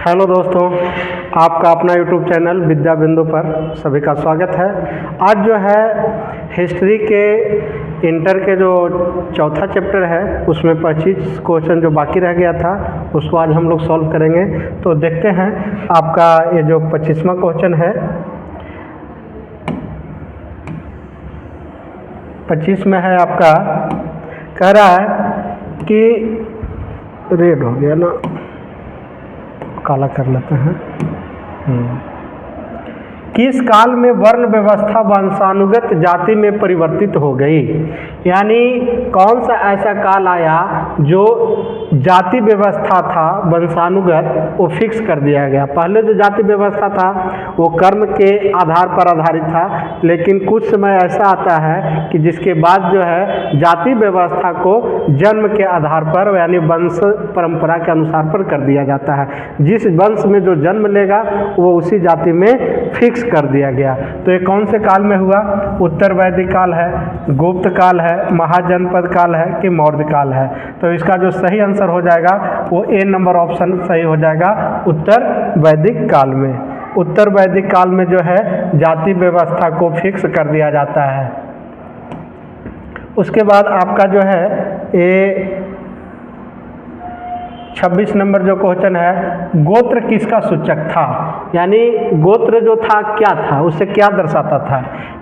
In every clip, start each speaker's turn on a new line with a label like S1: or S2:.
S1: Hello दोस्तों, आपका अपना यूट्यूब चैनल विद्या बिंदु पर सभी का स्वागत है। आज जो है हिस्ट्री के इंटर के जो चौथा चैप्टर है उसमें 25 क्वेश्चन जो बाकी रह गया था उसको आज हम लोग सॉल्व करेंगे। तो देखते हैं आपका ये जो 25वां क्वेश्चन है, 25 में है आपका, कह रहा है कि रेड हो गया ना, काला कर लेते हैं। किस काल में वर्ण व्यवस्था वंशानुगत जाति में परिवर्तित हो गई? यानी कौन सा ऐसा काल आया जो जाति व्यवस्था था वंशानुगत वो फिक्स कर दिया गया। पहले जो जाति व्यवस्था था वो कर्म के आधार पर आधारित था, लेकिन कुछ समय ऐसा आता है कि जिसके बाद जो है जाति व्यवस्था को जन्म के आधार पर यानी वंश परंपरा के अनुसार पर कर दिया जाता है। जिस वंश में जो जन्म लेगा वो उसी जाति में फिक्स कर दिया गया। तो ये कौन से काल में हुआ? उत्तर वैदिक काल है, गुप्त काल है, महाजनपद काल है कि मौर्य काल है? तो इसका जो सही आंसर हो जाएगा वो ए नंबर ऑप्शन सही हो जाएगा, उत्तर वैदिक काल में। उत्तर वैदिक काल में जो है जाति व्यवस्था को फिक्स कर दिया जाता है। उसके बाद आपका जो है ये 26 नंबर जो क्वेश्चन है, गोत्र किसका सूचक था? यानी गोत्र जो था क्या था, उससे क्या दर्शाता था?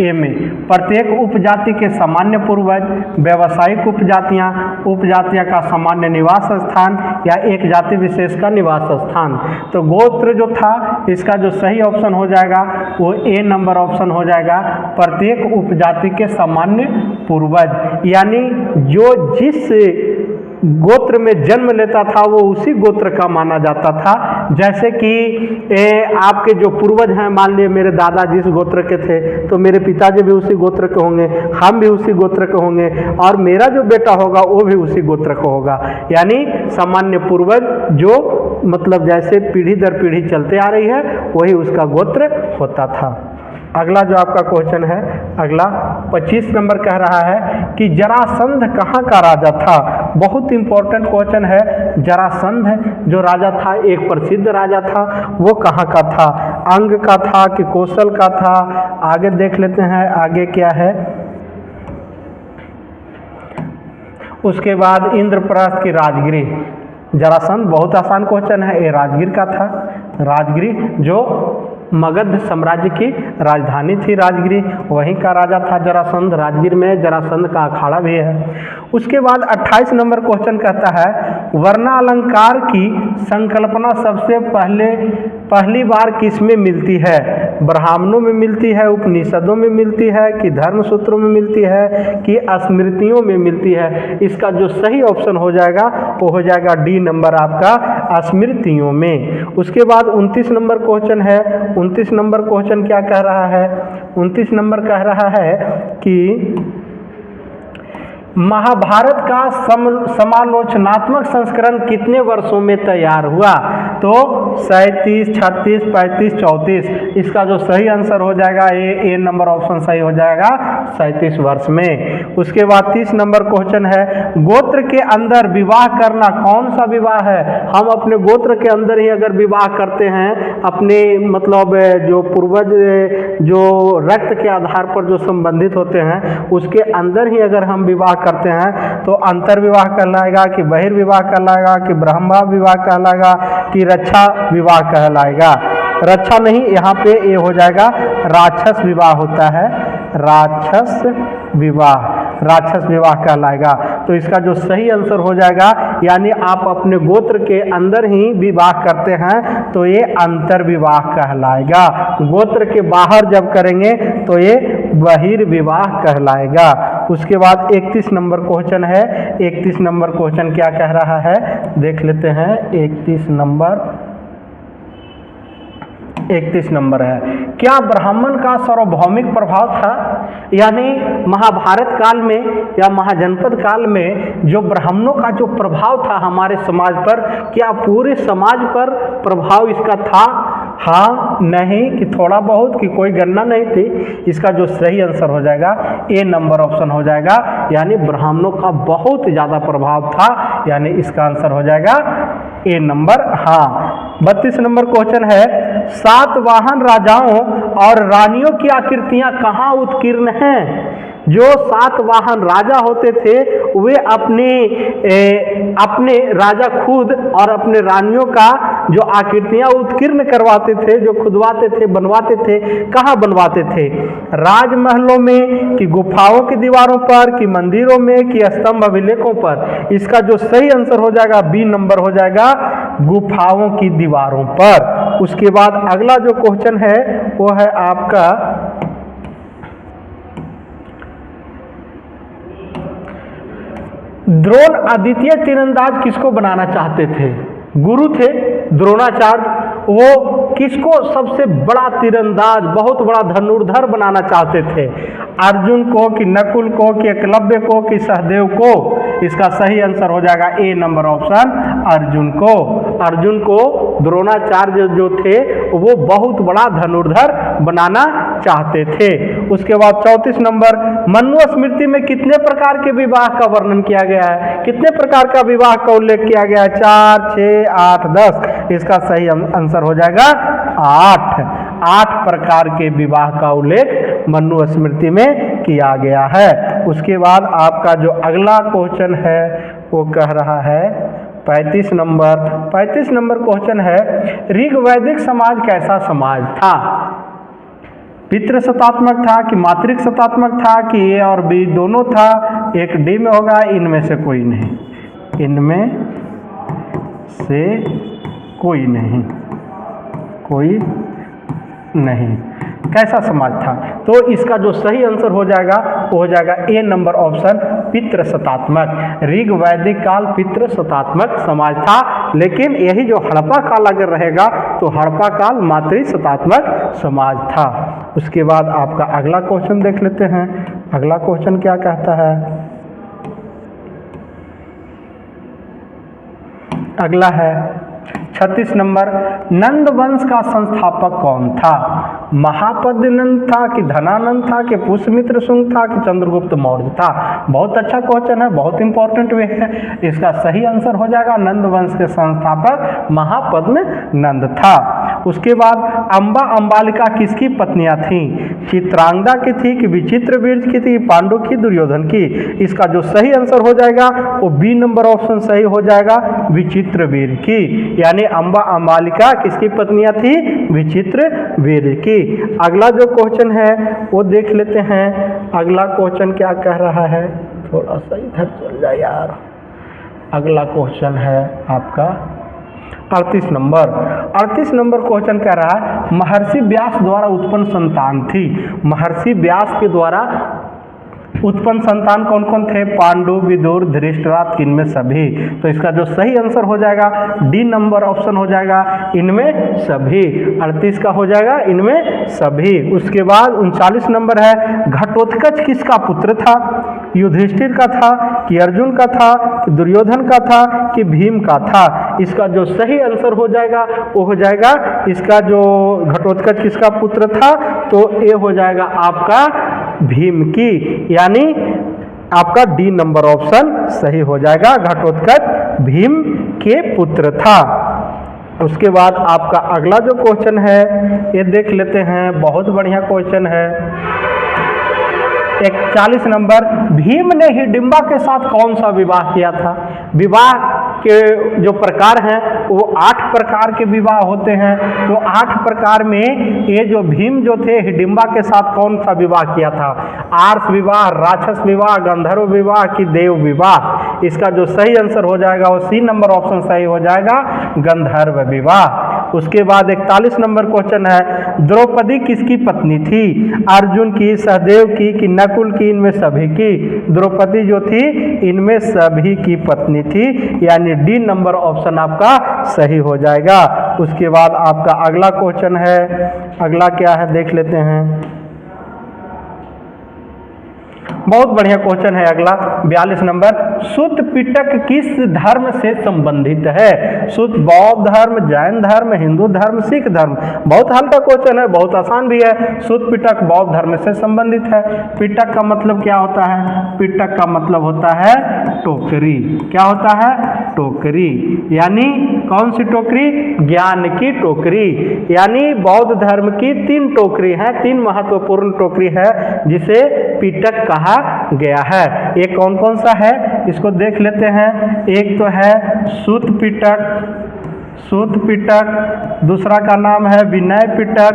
S1: ए में प्रत्येक उपजाति के सामान्य पूर्वज, व्यावसायिक उपजातियां का सामान्य निवास स्थान या एक जाति विशेष का निवास स्थान। तो गोत्र जो था इसका जो सही ऑप्शन हो जाएगा वो ए नंबर ऑप्शन हो जाएगा, प्रत्येक उपजाति के सामान्य पूर्वज। यानी जो जिस गोत्र में जन्म लेता था वो उसी गोत्र का माना जाता था। जैसे कि आपके जो पूर्वज हैं, मान लिए मेरे दादा जिस गोत्र के थे तो मेरे पिताजी भी उसी गोत्र के होंगे, हम भी उसी गोत्र के होंगे, और मेरा जो बेटा होगा वो भी उसी गोत्र का होगा। यानी सामान्य पूर्वज जो मतलब जैसे पीढ़ी दर पीढ़ी चलते आ रही है वही उसका गोत्र होता था। अगला जो आपका क्वेश्चन है, अगला 25 नंबर कह रहा है कि जरासंध कहाँ का राजा था? बहुत इंपॉर्टेंट क्वेश्चन है। जरासंध जो राजा था, एक प्रसिद्ध राजा था, वो कहाँ का था? अंग का था कि कौशल का था? आगे देख लेते हैं आगे क्या है। उसके बाद इंद्रप्रस्थ की राजगिरी। जरासंध बहुत आसान क्वेश्चन है, ये राजगीर का था। राजगिरी जो मगध साम्राज्य की राजधानी थी, राजगिरी, वहीं का राजा था जरासंध। राजगीर में जरासंध का अखाड़ा भी है। उसके बाद 28 नंबर क्वेश्चन कहता है वर्णालंकार की संकल्पना सबसे पहली बार किस में मिलती है? ब्राह्मणों में मिलती है, उपनिषदों में मिलती है कि धर्मसूत्रों में मिलती है कि स्मृतियों में मिलती है? इसका जो सही ऑप्शन हो जाएगा वो हो जाएगा डी नंबर आपका, स्मृतियों में। उसके बाद 29 नंबर क्वेश्चन है। 29 नंबर क्वेश्चन क्या कह रहा है? 29 नंबर कह रहा है कि महाभारत का समालोचनात्मक संस्करण कितने वर्षों में तैयार हुआ? तो 37, 36, 35, 34। इसका जो सही आंसर हो जाएगा ए नंबर ऑप्शन सही हो जाएगा, 37 वर्ष में। उसके बाद 30 नंबर क्वेश्चन है गोत्र के अंदर विवाह करना कौन सा विवाह है? हम अपने गोत्र के अंदर ही अगर विवाह करते हैं, अपने मतलब जो पूर्वज जो रक्त के आधार पर जो संबंधित होते हैं उसके अंदर ही अगर हम विवाह करते हैं तो अंतर विवाह कहलाएगा कि बहिर्विवाह कहलाएगा कि ब्रह्म विवाह कहलाएगा कि रक्षा विवाह कहलाएगा? रक्षा नहीं, यहाँ पे ये हो जाएगा राक्षस विवाह होता है, राक्षस विवाह कहलाएगा। तो इसका जो सही आंसर हो जाएगा, यानी आप अपने गोत्र के अंदर ही विवाह करते हैं तो ये अंतर विवाह कहलाएगा। गोत्र के बाहर जब करेंगे तो ये बहिर्विवाह कहलाएगा। उसके बाद 31 नंबर क्वेश्चन है। 31 नंबर क्वेश्चन क्या कह रहा है देख लेते हैं। 31 नंबर है, क्या ब्राह्मण का सार्वभौमिक प्रभाव था? यानी महाभारत काल में या महाजनपद काल में जो ब्राह्मणों का जो प्रभाव था हमारे समाज पर, क्या पूरे समाज पर प्रभाव इसका था? हाँ, नहीं, कि थोड़ा बहुत, कि कोई गणना नहीं थी? इसका जो सही आंसर हो जाएगा ए नंबर ऑप्शन हो जाएगा, यानी ब्राह्मणों का बहुत ज़्यादा प्रभाव था, यानी इसका आंसर हो जाएगा ए नंबर। हाँ, 32 नंबर क्वेश्चन है, सातवाहन राजाओं और रानियों की आकृतियां कहाँ उत्कीर्ण हैं? जो सातवाहन राजा होते थे वे अपने राजा खुद और अपने रानियों का जो आकृतियां उत्कीर्ण करवाते थे, जो खुदवाते थे, बनवाते थे, कहाँ बनवाते थे? राजमहलों में, कि गुफाओं की दीवारों पर, कि मंदिरों में, कि स्तंभ अभिलेखों पर? इसका जो सही आंसर हो जाएगा बी नंबर हो जाएगा, गुफाओं की दीवारों पर। उसके बाद अगला जो क्वेश्चन है वो है आपका द्रोण अद्वितीय तीरंदाज किसको बनाना चाहते थे? गुरु थे द्रोणाचार्य, वो किसको सबसे बड़ा तीरंदाज, बहुत बड़ा धनुर्धर बनाना चाहते थे? अर्जुन को, कि नकुल को, कि एकलव्य को, कि सहदेव को? इसका सही आंसर हो जाएगा ए नंबर ऑप्शन, अर्जुन को। अर्जुन को द्रोणाचार्य जो थे वो बहुत बड़ा धनुर्धर बनाना चाहते थे। उसके बाद 34 नंबर, मनु स्मृति में कितने प्रकार के विवाह का वर्णन किया गया है? कितने प्रकार का विवाह का उल्लेख किया गया है? 4, 6, 8, 10। इसका सही आंसर हो जाएगा 8। 8 प्रकार के विवाह का उल्लेख मनु स्मृति में किया गया है। उसके बाद आपका जो अगला क्वेश्चन है वो कह रहा है 35 नंबर। 35 नंबर क्वेश्चन है, ऋग वैदिक समाज कैसा समाज था? पितृ सत्तात्मक था, कि मातृक सत्तात्मक था, कि ए और बी दोनों था? एक डी में होगा, इनमें से कोई नहीं। इनमें से कोई नहीं, कोई नहीं। कैसा समाज था? तो इसका जो सही आंसर हो जाएगा वो हो जाएगा ए नंबर ऑप्शन, पितृ सत्तात्मक। ऋग वैदिक काल पितृ सत्तात्मक समाज था, लेकिन यही जो हड़प्पा काल अगर रहेगा तो हड़प्पा काल मातृ सत्तात्मक समाज था। उसके बाद आपका अगला क्वेश्चन देख लेते हैं। अगला क्वेश्चन क्या कहता है? अगला है 36 नंबर, नंद वंश का संस्थापक कौन था? महापद्य नंद था, कि धनानंद था, कि पुष्यमित्र शुंग था, कि चंद्रगुप्त मौर्य था? बहुत अच्छा क्वेश्चन है, बहुत इंपॉर्टेंट वे है। इसका सही आंसर हो जाएगा नंद वंश के संस्थापक महापद्य नंद था। उसके बाद अंबा अंबालिका किसकी पत्नियां थीं? चित्रांगदा की थी, कि विचित्र वीर की थी, पांडु की, दुर्योधन की? इसका जो सही आंसर हो जाएगा वो बी नंबर ऑप्शन सही हो जाएगा, विचित्र वीर की। यानी अंबा अंबालिका किसकी पत्नियां थी? विचित्र वीर की। अगला जो क्वेश्चन है वो देख लेते हैं। अगला क्वेश्चन क्या कह रहा है? थोड़ा सा इधर चल जाए यार। अगला क्वेश्चन है आपका 38 नंबर। 38 नंबर क्वेश्चन कह रहा है, महर्षि व्यास द्वारा उत्पन्न संतान थी। महर्षि व्यास के द्वारा उत्पन्न संतान कौन कौन थे? पांडु, विदुर, धृतराष्ट्र, इनमें सभी? तो इसका जो सही आंसर हो जाएगा डी नंबर ऑप्शन हो जाएगा, इनमें सभी। 38 का हो जाएगा इनमें सभी। उसके बाद 39 नंबर है, घटोत्कच किसका पुत्र था? युधिष्ठिर का था, कि अर्जुन का था, कि दुर्योधन का था, कि भीम का था? इसका जो सही आंसर हो जाएगा वो हो जाएगा, इसका जो घटोत्कच किसका पुत्र था तो ये हो जाएगा आपका भीम की, यानी आपका डी नंबर ऑप्शन सही हो जाएगा, घटोत्कच भीम के पुत्र था। उसके बाद आपका अगला जो क्वेश्चन है ये देख लेते हैं, बहुत बढ़िया क्वेश्चन है। 41 नंबर, भीम ने हिडिंबा के साथ कौन सा विवाह किया था? विवाह के जो प्रकार हैं वो 8 प्रकार के विवाह होते हैं। तो 8 प्रकार में ये जो भीम जो थे हिडिंबा के साथ कौन सा विवाह किया था? आर्ष विवाह, राक्षस विवाह, गंधर्व विवाह, कि देव विवाह? इसका जो सही आंसर हो जाएगा वो सी नंबर ऑप्शन सही हो जाएगा, गंधर्व विवाह। उसके बाद 41 नंबर क्वेश्चन है, द्रौपदी किसकी पत्नी थी? अर्जुन की, सहदेव की, कि नकुल की, इनमें सभी की? द्रौपदी जो थी इनमें सभी की पत्नी थी, यानी डी नंबर ऑप्शन आपका सही हो जाएगा। उसके बाद आपका अगला क्वेश्चन है, अगला क्या है देख लेते हैं। बहुत बढ़िया क्वेश्चन है अगला 42 नंबर, सुत्त पिटक किस धर्म से संबंधित है? सुत्त बौद्ध धर्म, जैन धर्म, हिंदू धर्म, सिख धर्म? बहुत हल्का क्वेश्चन है, बहुत आसान भी है। सुत्त पिटक बौद्ध धर्म से संबंधित है। पिटक का मतलब क्या होता है? पिटक का मतलब होता है टोकरी। क्या होता है? टोकरी। यानी कौन सी टोकरी? ज्ञान की टोकरी। यानी बौद्ध धर्म की 3 टोकरी है, 3 महत्वपूर्ण टोकरी है जिसे पिटक कहा गया है। ये कौन कौन सा है इसको देख लेते हैं। एक तो है सूत पिटक, दूसरा का नाम है विनय पिटक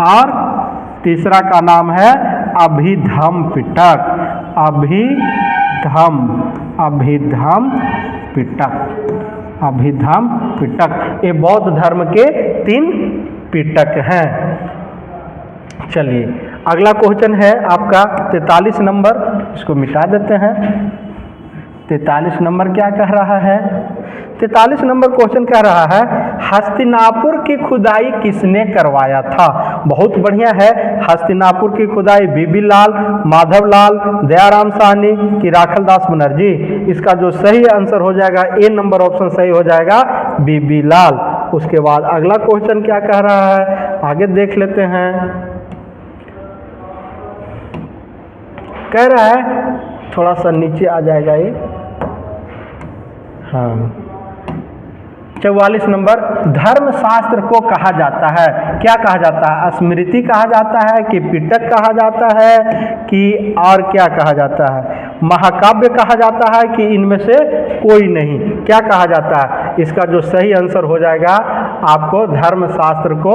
S1: और तीसरा का नाम है अभिधम पिटक। ये बौद्ध धर्म के 3 पिटक हैं। चलिए अगला क्वेश्चन है आपका 43 नंबर, इसको मिटा देते हैं। 43 नंबर क्या कह रहा है? 43 नंबर क्वेश्चन कह रहा है हस्तिनापुर की खुदाई किसने करवाया था? बहुत बढ़िया है। हस्तिनापुर की खुदाई बीबी लाल, माधव लाल, दयाराम साहनी कि राखलदास बनर्जी? इसका जो सही आंसर हो जाएगा ए नंबर ऑप्शन सही हो जाएगा, बीबी लाल। उसके बाद अगला क्वेश्चन क्या कह रहा है आगे देख लेते हैं। कह रहा है थोड़ा सा नीचे आ जाएगा ये, हाँ 44 नंबर, धर्मशास्त्र को कहा जाता है, क्या कहा जाता है? स्मृति कहा जाता है कि पिटक कहा जाता है कि और क्या कहा जाता है? महाकाव्य कहा जाता है कि इनमें से कोई नहीं? क्या कहा जाता है? इसका जो सही आंसर हो जाएगा आपको धर्मशास्त्र को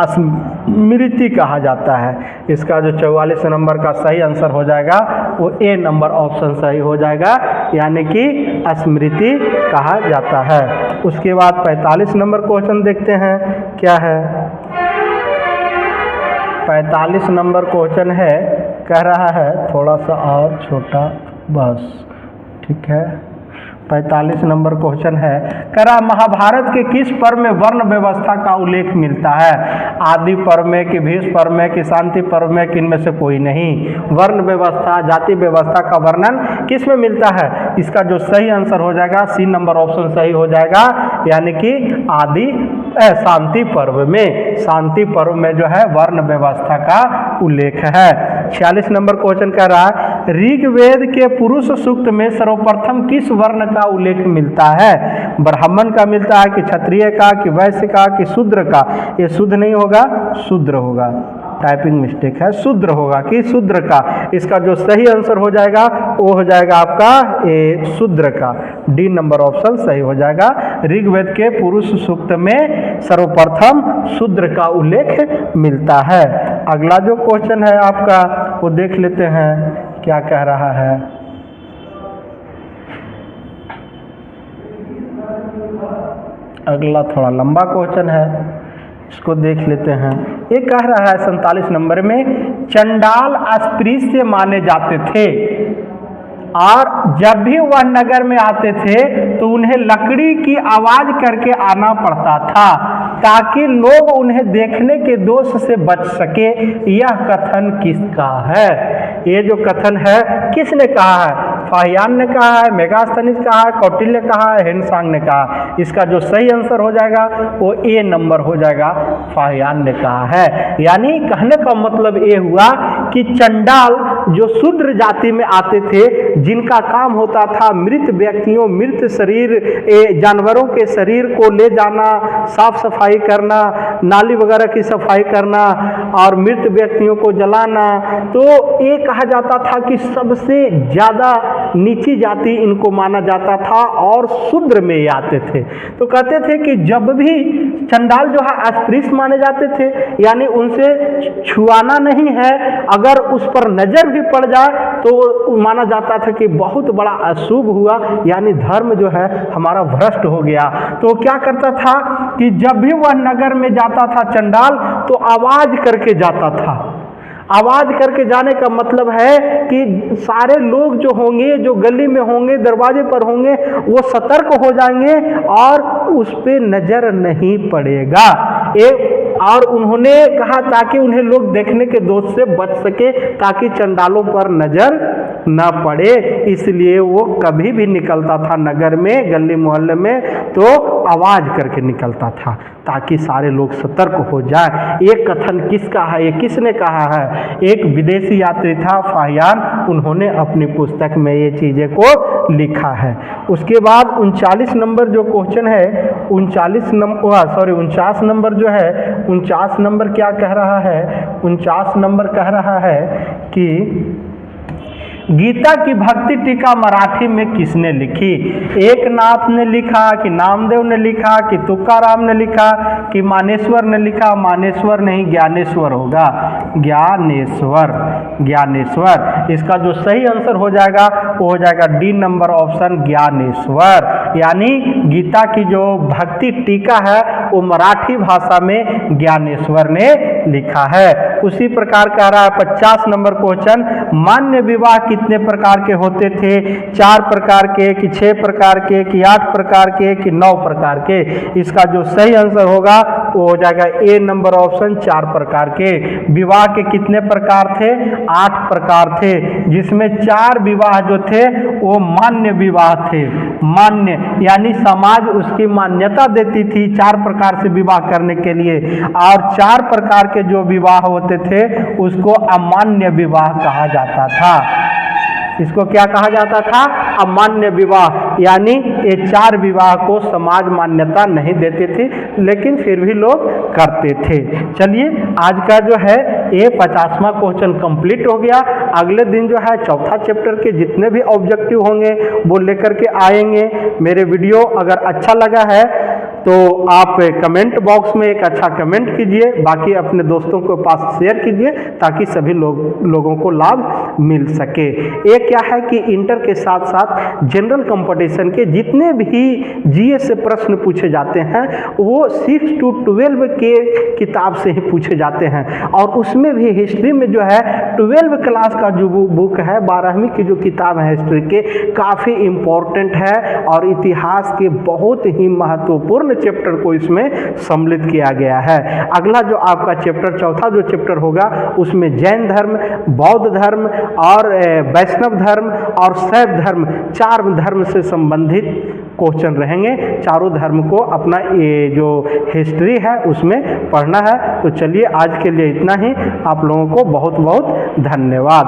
S1: स्मृति कहा जाता है। इसका जो 44 नंबर का सही आंसर हो जाएगा वो ए नंबर ऑप्शन सही हो जाएगा, यानी कि स्मृति कहा जाता है। उसके बाद 45 नंबर क्वेश्चन देखते हैं क्या है। 45 नंबर क्वेश्चन है, कह रहा है थोड़ा सा और छोटा बस, ठीक है। 45 नंबर क्वेश्चन है, कह रहा महाभारत के किस पर्व में वर्ण व्यवस्था का उल्लेख मिलता है? आदि पर्व में कि भीष्म पर्व में कि शांति पर्व में कि इनमें से कोई नहीं? वर्ण व्यवस्था, जाति व्यवस्था का वर्णन किस में मिलता है? इसका जो सही आंसर हो जाएगा सी नंबर ऑप्शन सही हो जाएगा, यानी कि आदि शांति पर्व में। शांति पर्व में जो है वर्ण व्यवस्था का उल्लेख है। 46 नंबर क्वेश्चन कह रहा है ऋग्वेद के पुरुष सूक्त में सर्वप्रथम किस वर्ण का उल्लेख मिलता है? ब्राह्मण का मिलता है कि क्षत्रिय का कि वैश्य का कि शूद्र का? ये शुद्ध नहीं होगा, शूद्र होगा, टाइपिंग मिस्टेक है, शूद्र होगा कि शूद्र का? इसका जो सही आंसर हो जाएगा वो हो जाएगा आपका ए शूद्र का, डी नंबर ऑप्शन सही हो जाएगा। ऋग्वेद के पुरुष सूक्त में सर्वप्रथम शूद्र का उल्लेख मिलता है। अगला जो क्वेश्चन है आपका वो देख लेते हैं क्या कह रहा है। अगला थोड़ा लंबा क्वेश्चन है, इसको देख लेते हैं। ये कह रहा है 47 नंबर में चंडाल अस्पृश्य माने जाते थे और जब भी वह नगर में आते थे तो उन्हें लकड़ी की आवाज करके आना पड़ता था ताकि लोग उन्हें देखने के दोष से बच सके। यह कथन किसका है? ये जो कथन है किसने कहा है? फाहियान ने कहा है, मेगास्थनीज कहा है, कौटिल्य कहा है, हेनसांग ने कहा? इसका जो सही आंसर हो जाएगा वो ए नंबर हो जाएगा, फाहियान ने कहा है। यानी कहने का मतलब ये हुआ कि चंडाल जो शूद्र जाति में आते थे, जिनका काम होता था मृत व्यक्तियों, मृत शरीर जानवरों के शरीर को ले जाना, साफ सफाई करना, नाली वगैरह की सफाई करना और मृत व्यक्तियों को जलाना, तो ये कहा जाता था कि सबसे ज़्यादा नीची जाति इनको माना जाता था और शूद्र में ये आते थे। तो कहते थे कि जब भी चंडाल जो है अस्पृश्य माने जाते थे, यानी उनसे छुआना नहीं है, अगर उस पर नजर भी पड़ जाए तो माना जाता था कि बहुत बड़ा अशुभ हुआ, यानी धर्म जो है हमारा भ्रष्ट हो गया। तो क्या करता था कि जब भी वह नगर में जाता था चंडाल तो आवाज करके जाता था। आवाज करके जाने का मतलब है कि सारे लोग जो होंगे, जो गली में होंगे, दरवाजे पर होंगे, वो सतर्क हो जाएंगे और उस पे नजर नहीं पड़ेगा। और उन्होंने कहा ताकि उन्हें लोग देखने के दोष से बच सके, ताकि चंडालों पर नजर न पड़े, इसलिए वो कभी भी निकलता था नगर में, गली मोहल्ले में, तो आवाज़ करके निकलता था ताकि सारे लोग सतर्क हो जाए। ये कथन किसका है, ये किसने कहा है? एक विदेशी यात्री था फाहियान, उन्होंने अपनी पुस्तक में ये चीज़ें को लिखा है। उसके बाद 39 नंबर जो क्वेश्चन है, 49 नंबर जो है, 49 नंबर क्या कह रहा है? 49 नंबर कह रहा है कि गीता की भक्ति टीका मराठी में किसने लिखी? एकनाथ ने लिखा कि नामदेव ने लिखा कि तुकाराम ने लिखा कि मानेश्वर ने लिखा? मानेश्वर नहीं, ज्ञानेश्वर होगा, ज्ञानेश्वर। इसका जो सही आंसर हो जाएगा वो हो जाएगा डी नंबर ऑप्शन, ज्ञानेश्वर। यानी गीता की जो भक्ति टीका है वो मराठी भाषा में ज्ञानेश्वर ने लिखा है। उसी प्रकार कह रहा है 50 नंबर क्वेश्चन, मान्य विवाह कितने प्रकार के होते थे? 4 प्रकार के कि 6 प्रकार के कि 8 प्रकार के कि 9 प्रकार के? इसका जो सही आंसर होगा वो हो जाएगा ए नंबर ऑप्शन, 4 प्रकार के। विवाह के कितने प्रकार थे? 8 प्रकार थे, जिसमें 4 विवाह जो थे वो मान्य विवाह थे। मान्य यानी समाज उसकी मान्यता देती थी 4 प्रकार से विवाह करने के लिए, और 4 प्रकार के जो विवाह होते थे उसको अमान्य विवाह कहा जाता था। इसको क्या कहा जाता था? अमान्य विवाह। यानी ये 4 विवाह को समाज मान्यता नहीं देते थे, लेकिन फिर भी लोग करते थे। चलिए आज का जो है ये 50वां क्वेश्चन कंप्लीट हो गया। अगले दिन जो है चौथा चैप्टर के जितने भी ऑब्जेक्टिव होंगे वो लेकर के आएंगे। मेरे वीडियो अगर अच्छा लगा है तो आप कमेंट बॉक्स में एक अच्छा कमेंट कीजिए, बाकी अपने दोस्तों के पास शेयर कीजिए ताकि सभी लोगों को लाभ मिल सके। एक क्या है कि इंटर के साथ साथ जनरल कंपटीशन के जितने भी जीएस से प्रश्न पूछे जाते हैं वो 6 to 12 के किताब से ही पूछे जाते हैं, और उसमें भी हिस्ट्री में जो है 12 क्लास का जो बुक है, 12वीं की जो किताब है हिस्ट्री के, काफ़ी इम्पोर्टेंट है और इतिहास के बहुत ही महत्वपूर्ण चैप्टर को इसमें सम्मिलित किया गया है। अगला जो आपका चैप्टर, चौथा जो चैप्टर होगा उसमें जैन धर्म, बौद्ध धर्म और वैष्णव धर्म और शैव धर्म, 4 धर्म से संबंधित क्वेश्चन रहेंगे। चारों धर्म को अपना ये जो हिस्ट्री है उसमें पढ़ना है। तो चलिए आज के लिए इतना ही। आप लोगों को बहुत बहुत धन्यवाद।